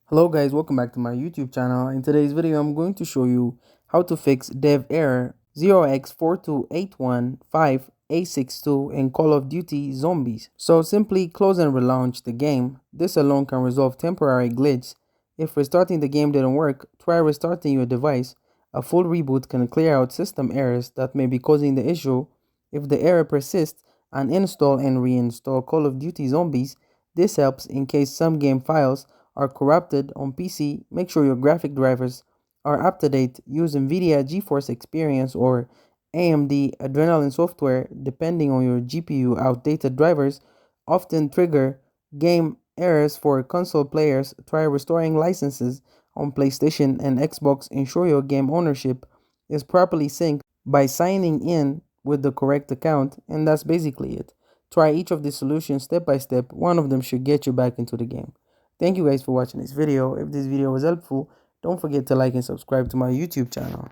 Hello guys, welcome back to my YouTube channel. In today's video, I'm going to show you how to fix dev error 0x42815A62 in Call of Duty Zombies. So simply close and relaunch the game. This alone can resolve temporary glitch. If restarting the game didn't work, try restarting your device. A full reboot can clear out system errors that may be causing the issue. If the error persists, uninstall and reinstall Call of Duty Zombies. This helps in case some game files are corrupted on PC. Make sure your graphic drivers are up to date. Use NVIDIA GeForce Experience or AMD Adrenalin software. Depending on your GPU, outdated drivers often trigger game errors for console players. Try restoring licenses on PlayStation and Xbox. Ensure your game ownership is properly synced by signing in with the correct account, and that's basically it. Try each of these solutions step by step. One of them should get you back into the game. Thank you guys for watching this video. If this video was helpful, don't forget to like and subscribe to my YouTube channel.